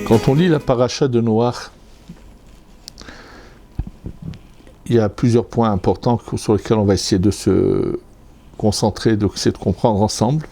Quand on lit la paracha de Noach, il y a plusieurs points importants sur lesquels on va essayer de se concentrer, d'essayer de comprendre ensemble.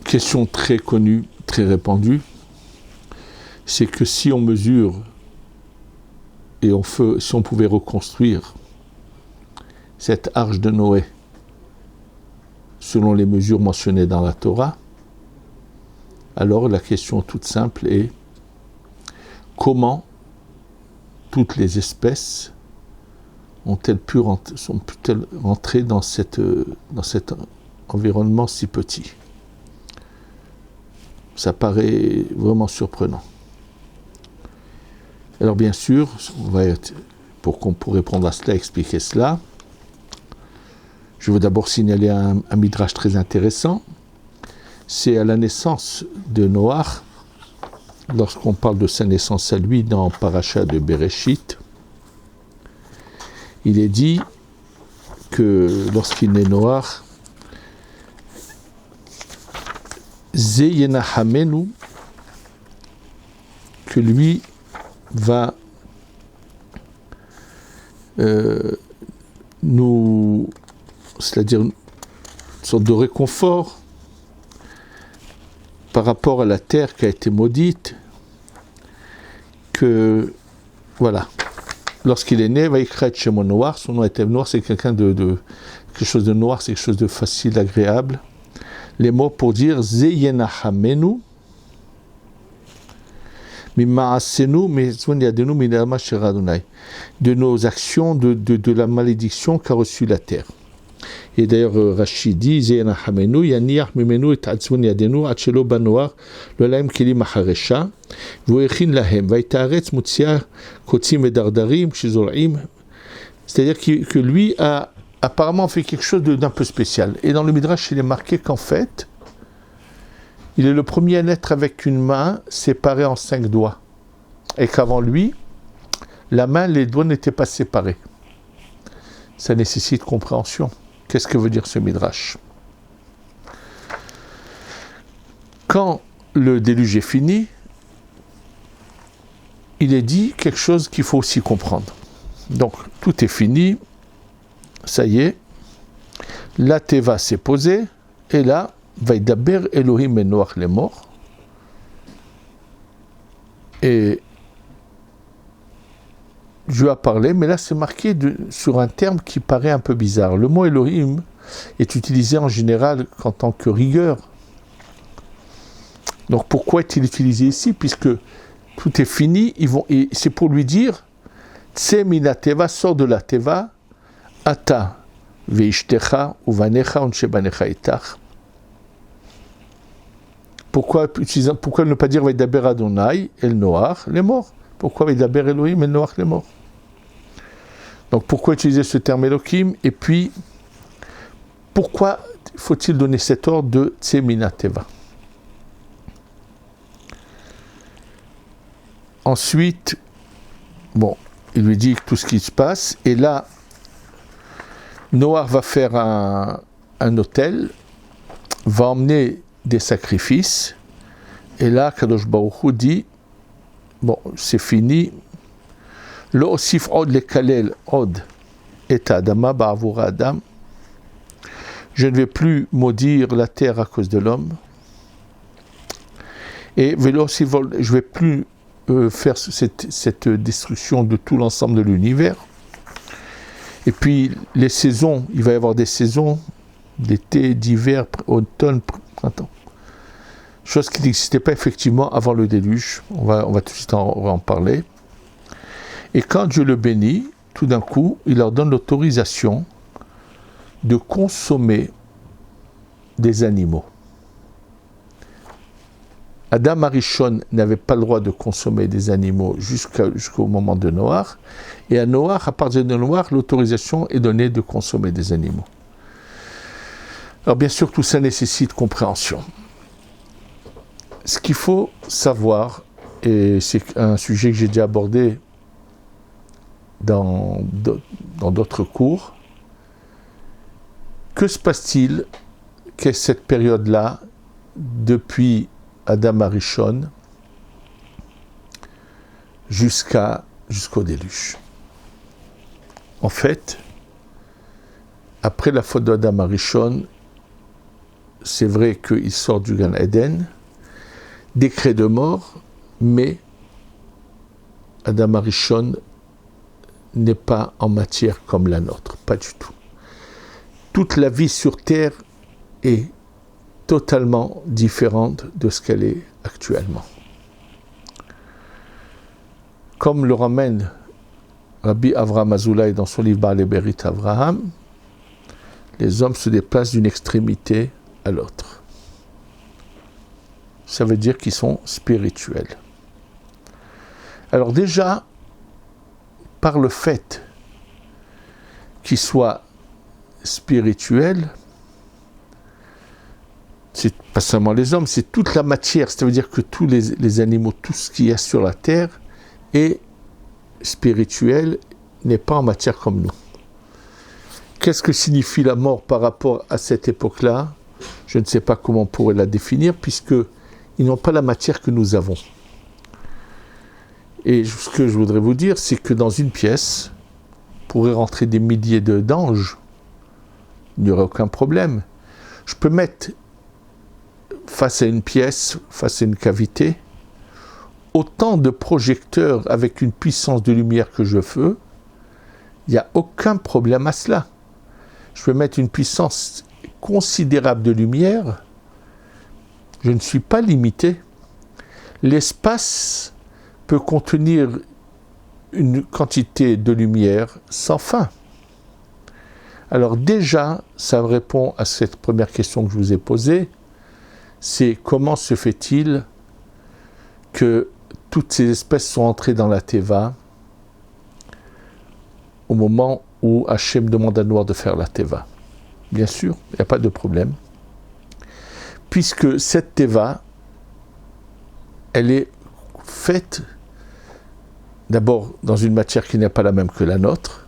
Question très connue, très répandue, c'est que si on mesure et si on pouvait reconstruire cette arche de Noé selon les mesures mentionnées dans la Torah, alors la question toute simple est comment toutes les espèces sont-elles rentrées dans cet environnement si petit? Ça paraît vraiment surprenant. Alors bien sûr, pour répondre à cela, expliquer cela, je veux d'abord signaler un midrash très intéressant. C'est à la naissance de Noach, lorsqu'on parle de sa naissance à lui dans Paracha de Bereshit, il est dit que lorsqu'il naît Noach, Ze Yenahamenu, que lui va c'est-à-dire une sorte de réconfort par rapport à la terre qui a été maudite, que, voilà, lorsqu'il est né, Vaikret Shemo Noach, son nom était noir, c'est quelqu'un de quelque chose de noir, c'est quelque chose de facile, agréable. Les mots pour dire Ze Yenahamenu, de nos actions, de la malédiction qu'a reçue la terre. Et d'ailleurs, Rashi dit Zeyenahamenu, Yaniach Mimenu et Atzvon Yadenu, Achelo Banoar, le Laim Kili Maharesha, Voechin Lahem, Vaitaretz Mutsia, Kotzim et Dardarim, Shizolaim. C'est-à-dire que lui a apparemment fait quelque chose d'un peu spécial. Et dans le Midrash, il est marqué qu'en fait, il est le premier à naître avec une main séparée en 5 doigts. Et qu'avant lui, la main, les doigts n'étaient pas séparés. Ça nécessite compréhension. Qu'est-ce que veut dire ce Midrash? Quand le déluge est fini, il est dit quelque chose qu'il faut aussi comprendre. Donc, tout est fini, ça y est, la Teva s'est posée, et là, Vaidaber Elohim et Noach les morts. Et Dieu a parlé, mais là c'est marqué sur un terme qui paraît un peu bizarre. Le mot Elohim est utilisé en général en tant que rigueur. Donc pourquoi est-il utilisé ici? Puisque tout est fini, et c'est pour lui dire Tse mina teva, sors de la teva, ata veishtecha uvanecha unshebanecha itach. Pourquoi ne pas dire Vaidaber Adonai El Noach les morts? Pourquoi Vaidaber Elohim El Noach les morts? Donc pourquoi utiliser ce terme Elohim? Et puis pourquoi faut-il donner cet ordre de Tsemina Teva? Ensuite, il lui dit tout ce qui se passe, et là, Noach va faire un autel, va emmener des sacrifices, et là, Kadosh Baruch Hu dit, c'est fini, Lo osif od lekalel od et adama ba'avura adam, je ne vais plus maudire la terre à cause de l'homme, et je ne vais plus faire cette destruction de tout l'ensemble de l'univers. Et puis les saisons, il va y avoir des saisons d'été, d'hiver, automne, printemps. Chose qui n'existait pas effectivement avant le déluge. On va tout de suite en parler. Et quand Dieu le bénit, tout d'un coup, il leur donne l'autorisation de consommer des animaux. Adam Arishon n'avait pas le droit de consommer des animaux jusqu'au moment de Noach. Et à Noach, à partir de Noach, l'autorisation est donnée de consommer des animaux. Alors bien sûr, tout ça nécessite compréhension. Ce qu'il faut savoir, et c'est un sujet que j'ai déjà abordé dans d'autres cours, que se passe-t-il qu'est cette période-là depuis Adam Arishon jusqu'au déluge. En fait, après la faute d'Adam Arishon, c'est vrai qu'il sort du Gan Eden, décret de mort, mais Adam Arishon n'est pas en matière comme la nôtre, pas du tout. Toute la vie sur terre est totalement différente de ce qu'elle est actuellement. Comme le ramène Rabbi Avraham Azoulay dans son livre Baalei Berit Avraham, les hommes se déplacent d'une extrémité à l'autre. Ça veut dire qu'ils sont spirituels. Alors déjà, par le fait qu'ils soient spirituels, c'est pas seulement les hommes, c'est toute la matière, ça veut dire que tous les animaux, tout ce qu'il y a sur la terre est spirituel, n'est pas en matière comme nous. Qu'est-ce que signifie la mort par rapport à cette époque-là ? Je ne sais pas comment on pourrait la définir, puisqu'ils n'ont pas la matière que nous avons. Et ce que je voudrais vous dire, c'est que dans une pièce, pourraient rentrer des milliers d'anges, il n'y aurait aucun problème. Je peux mettre face à une pièce, face à une cavité, autant de projecteurs avec une puissance de lumière que je veux, il n'y a aucun problème à cela. Je peux mettre une puissance considérable de lumière, je ne suis pas limité. L'espace peut contenir une quantité de lumière sans fin. Alors déjà, ça répond à cette première question que je vous ai posée, c'est comment se fait-il que toutes ces espèces sont entrées dans la Teva au moment où Hachem demande à Noir de faire la Teva. Bien sûr, il n'y a pas de problème. Puisque cette Teva, elle est faite d'abord dans une matière qui n'est pas la même que la nôtre.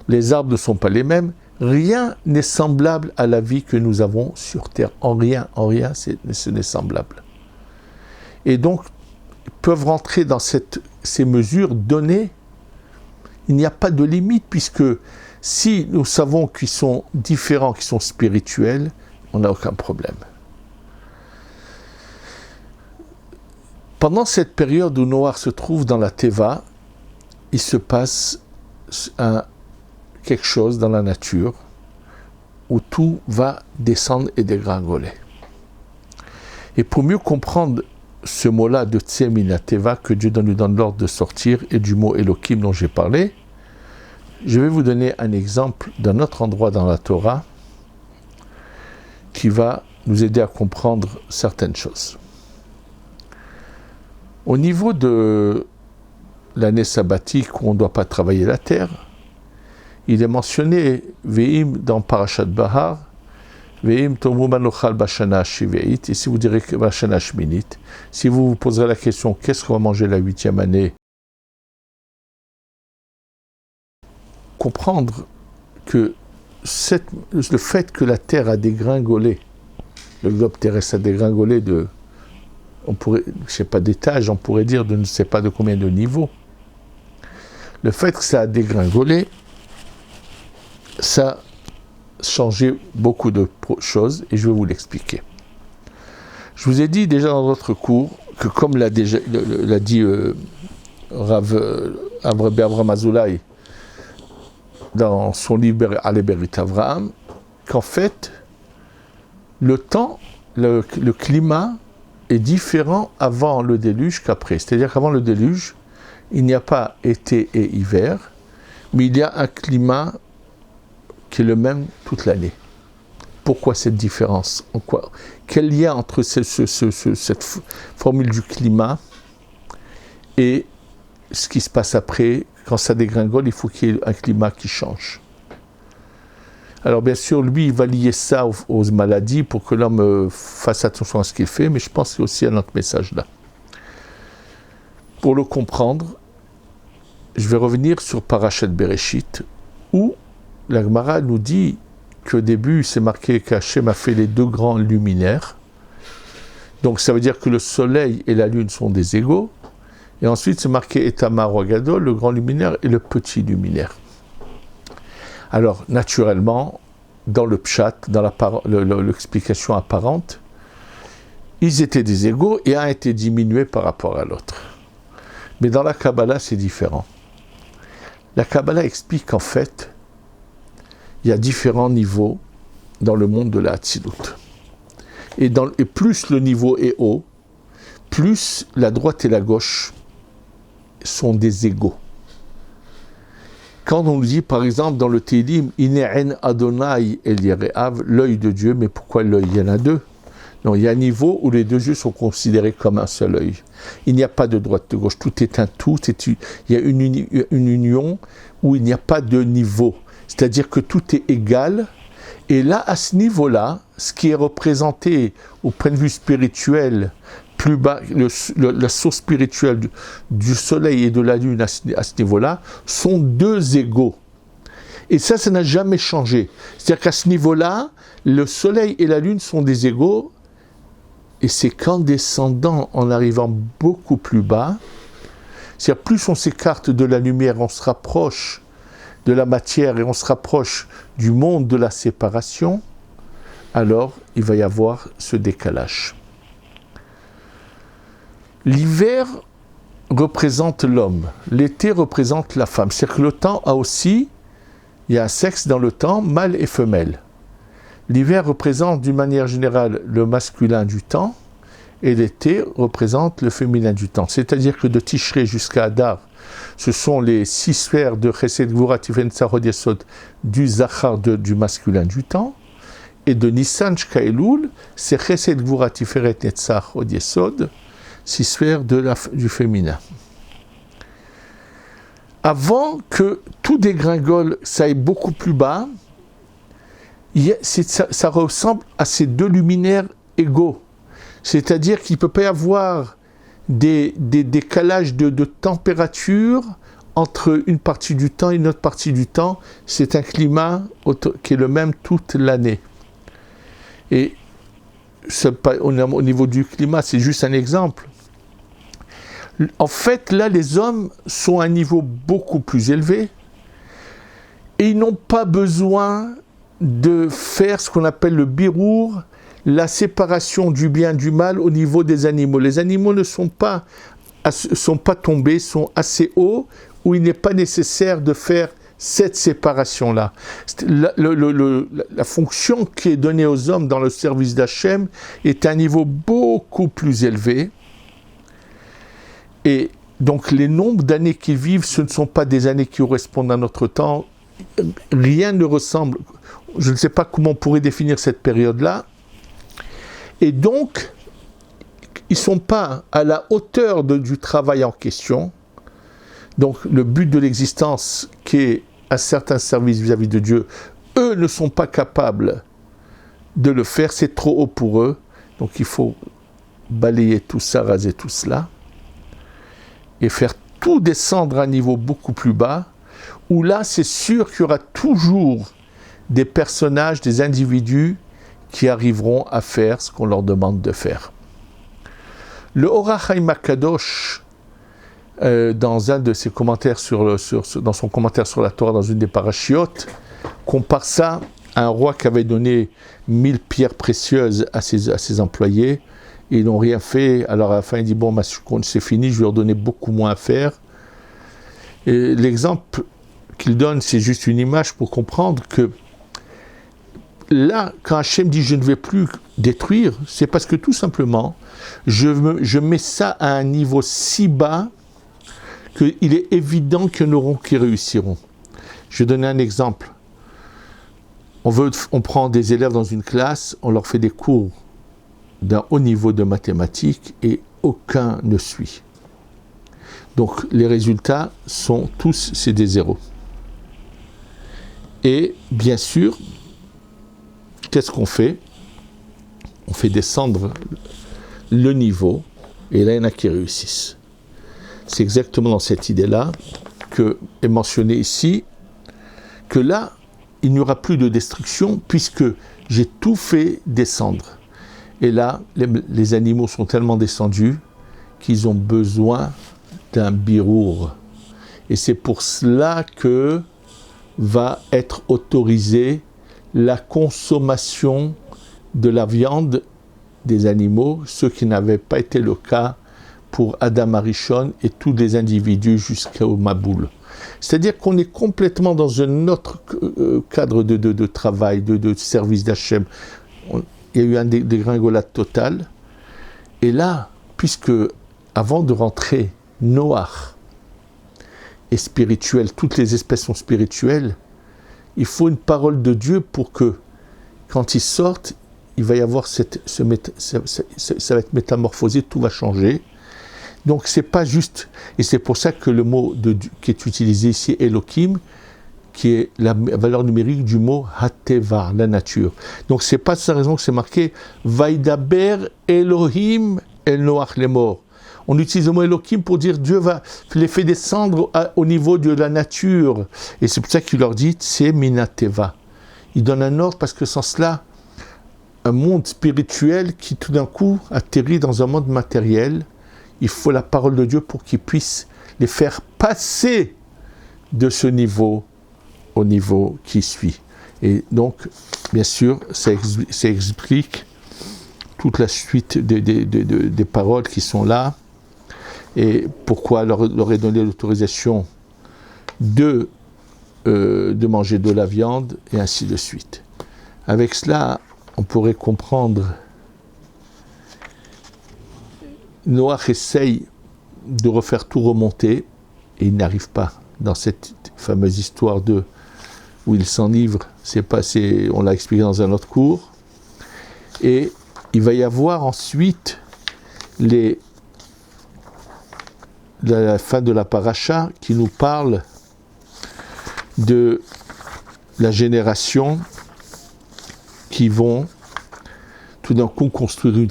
Les arbres ne sont pas les mêmes. Rien n'est semblable à la vie que nous avons sur Terre. En rien, ce n'est semblable. Et donc, ils peuvent rentrer dans ces mesures données. Il n'y a pas de limite, puisque si nous savons qu'ils sont différents, qu'ils sont spirituels, on n'a aucun problème. Pendant cette période où Noach se trouve dans la Teva, il se passe quelque chose dans la nature où tout va descendre et dégringoler. Et pour mieux comprendre ce mot-là de Tsemin Teva, que Dieu nous donne l'ordre de sortir, et du mot Elohim dont j'ai parlé, je vais vous donner un exemple d'un autre endroit dans la Torah qui va nous aider à comprendre certaines choses. Au niveau de l'année sabbatique où on ne doit pas travailler la terre, il est mentionné Ve'im dans Parashat Bahar, Ve'im tomu manochal bashana shive'it, et si vous direz que bashana shminit, si vous vous poserez la question qu'est-ce qu'on va manger la 8e année, comprendre que le fait que la terre a dégringolé, le globe terrestre a dégringolé de, on pourrait, je sais pas d'étage, on pourrait dire de ne sais pas de combien de niveaux. Le fait que ça a dégringolé, ça a changé beaucoup de choses et je vais vous l'expliquer. Je vous ai dit déjà dans notre cours que comme l'a dit Rav Avraham Azoulay dans son livre Baalei Berit Avraham, qu'en fait, le temps, le climat est différent avant le déluge qu'après. C'est-à-dire qu'avant le déluge, il n'y a pas été et hiver, mais il y a un climat qui est le même toute l'année. Pourquoi cette différence ? Quel lien entre cette formule du climat et ce qui se passe après ? Quand ça dégringole, il faut qu'il y ait un climat qui change. Alors bien sûr, lui, il va lier ça aux maladies pour que l'homme fasse attention à ce qu'il fait, mais je pense aussi à notre message là. Pour le comprendre, je vais revenir sur Parashat Bereshit, où la Gemara nous dit qu'au début, c'est marqué qu'Hachem a fait les deux grands luminaires, Donc ça veut dire que le soleil et la lune sont des égaux. Et ensuite c'est marqué Etamar Gadol, le grand luminaire et le petit luminaire. Alors naturellement, dans le pshat, dans l'explication apparente, ils étaient des égaux et un a été diminué par rapport à l'autre. Mais dans la Kabbalah, c'est différent. La Kabbalah explique qu'en fait, il y a différents niveaux dans le monde de la Hatzilut. Et plus le niveau est haut, plus la droite et la gauche sont des égaux. Quand on dit, par exemple, dans le Télim, « Ine'en Adonai el Yereav », l'œil de Dieu, mais pourquoi l'œil? Il y en a deux. Non, il y a un niveau où les deux yeux sont considérés comme un seul œil. Il n'y a pas de droite, de gauche, tout est un tout. Il y a une union où il n'y a pas de niveau. C'est-à-dire que tout est égal. Et là, à ce niveau-là, ce qui est représenté au point de vue spirituel, plus bas, la source spirituelle du soleil et de la lune à ce niveau-là, sont deux égaux. Et ça n'a jamais changé. C'est-à-dire qu'à ce niveau-là, le soleil et la lune sont des égaux, et c'est qu'en descendant, en arrivant beaucoup plus bas, c'est-à-dire plus on s'écarte de la lumière, on se rapproche de la matière et on se rapproche du monde de la séparation, alors il va y avoir ce décalage. L'hiver représente l'homme, l'été représente la femme. C'est-à-dire que le temps a aussi, il y a un sexe dans le temps, mâle et femelle. L'hiver représente d'une manière générale le masculin du temps et l'été représente le féminin du temps. C'est-à-dire que de Tishré jusqu'à Adar, ce sont les 6 sphères de Chesed Gvura Tiferet Netzach Hod Yesod du Zachar du masculin du temps. Et de Nissan jusqu'à Elul, c'est Chesed Gvura Tiferet Netzach Hod Yesod, 6 sphères du féminin. Avant que tout dégringole, ça aille beaucoup plus bas, ça ressemble à ces deux luminaires égaux. C'est-à-dire qu'il ne peut pas y avoir des décalages de température entre une partie du temps et une autre partie du temps. C'est un climat qui est le même toute l'année. Et au niveau du climat, c'est juste un exemple. En fait, là, les hommes sont à un niveau beaucoup plus élevé et ils n'ont pas besoin de faire ce qu'on appelle le birour, la séparation du bien du mal au niveau des animaux. Les animaux ne sont pas tombés, sont assez hauts où il n'est pas nécessaire de faire cette séparation-là. La fonction qui est donnée aux hommes dans le service d'Hachem est à un niveau beaucoup plus élevé. Et donc les nombres d'années qu'ils vivent, ce ne sont pas des années qui correspondent à notre temps. Rien ne ressemble. Je ne sais pas comment on pourrait définir cette période-là. Et donc, ils ne sont pas à la hauteur du travail en question. Donc le but de l'existence, qui est un certain service vis-à-vis de Dieu, eux ne sont pas capables de le faire, c'est trop haut pour eux. Donc il faut balayer tout ça, raser tout cela, et faire tout descendre à un niveau beaucoup plus bas, où là c'est sûr qu'il y aura toujours des personnages, des individus qui arriveront à faire ce qu'on leur demande de faire. Le Or HaChaim HaKadosh, dans un de ses commentaires dans son commentaire sur la Torah, dans une des parachiotes, compare ça à un roi qui avait donné 1000 pierres précieuses à ses employés, et ils n'ont rien fait. Alors à la fin il dit, bon, c'est fini, je vais leur donner beaucoup moins à faire. Et l'exemple qu'il donne, c'est juste une image pour comprendre que là, quand Hachem dit je ne vais plus détruire, c'est parce que tout simplement, je mets ça à un niveau si bas qu'il est évident qu'il y en auront qui réussiront. Je vais donner un exemple. On prend des élèves dans une classe, on leur fait des cours d'un haut niveau de mathématiques et aucun ne suit. Donc les résultats sont tous, c'est des zéros. Et bien sûr, qu'est-ce qu'on fait? On fait descendre le niveau, et là il y en a qui réussissent. C'est exactement dans cette idée-là que est mentionné ici, que là, il n'y aura plus de destruction, puisque j'ai tout fait descendre. Et là, les animaux sont tellement descendus qu'ils ont besoin d'un birour. Et c'est pour cela que va être autorisée la consommation de la viande des animaux, ce qui n'avait pas été le cas pour Adam Arishon et tous les individus jusqu'au Maboul. C'est-à-dire qu'on est complètement dans un autre cadre de travail, de service d'Hachem. Il y a eu un dégringolade total. Et là, puisque avant de rentrer, Noach est spirituel, toutes les espèces sont spirituelles, il faut une parole de Dieu pour que, quand ils sortent, il va y avoir ça va être métamorphosé, tout va changer. Donc c'est pas juste, et c'est pour ça que le mot qui est utilisé ici, Elohim, qui est la valeur numérique du mot Hateva, la nature. Donc c'est pas sa raison que c'est marqué Vaidaber Elohim El Noach les morts. On utilise le mot Elohim pour dire Dieu les fait descendre au niveau de la nature. Et c'est pour ça qu'il leur dit c'est Minateva. Il donne un ordre parce que sans cela, un monde spirituel qui tout d'un coup atterrit dans un monde matériel, il faut la parole de Dieu pour qu'il puisse les faire passer de ce niveau au niveau qui suit. Et donc, bien sûr, ça explique toute la suite des paroles qui sont là et pourquoi leur est donné l'autorisation de manger de la viande et ainsi de suite. Avec cela, on pourrait comprendre Noach essaye de refaire tout remonter et il n'arrive pas dans cette fameuse histoire où il s'enivre. On l'a expliqué dans un autre cours. Et il va y avoir ensuite la fin de la paracha qui nous parle de la génération qui vont tout d'un coup construire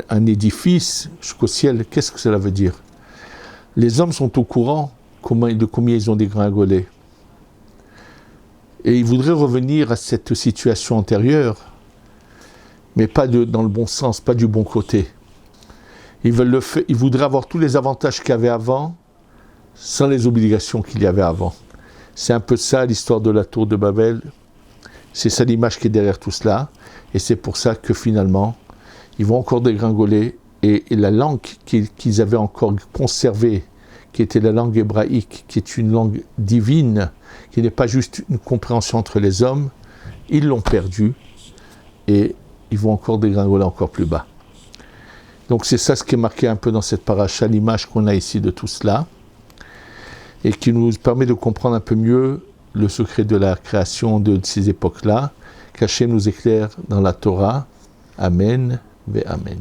un édifice jusqu'au ciel. Qu'est-ce que cela veut dire? Les hommes sont au courant de combien ils ont dégringolé. Et ils voudraient revenir à cette situation antérieure, mais pas dans le bon sens, pas du bon côté. Ils voudraient avoir tous les avantages qu'il y avait avant, sans les obligations qu'il y avait avant. C'est un peu ça l'histoire de la tour de Babel. C'est ça l'image qui est derrière tout cela. Et c'est pour ça que finalement, ils vont encore dégringoler. Et la langue qu'ils avaient encore conservée, qui était la langue hébraïque, qui est une langue divine, qui n'est pas juste une compréhension entre les hommes, ils l'ont perdue. Et ils vont encore dégringoler encore plus bas. Donc c'est ça ce qui est marqué un peu dans cette paracha, l'image qu'on a ici de tout cela, et qui nous permet de comprendre un peu mieux le secret de la création de ces époques-là, qu'Hachem nous éclaire dans la Torah. Amen, ve Amen.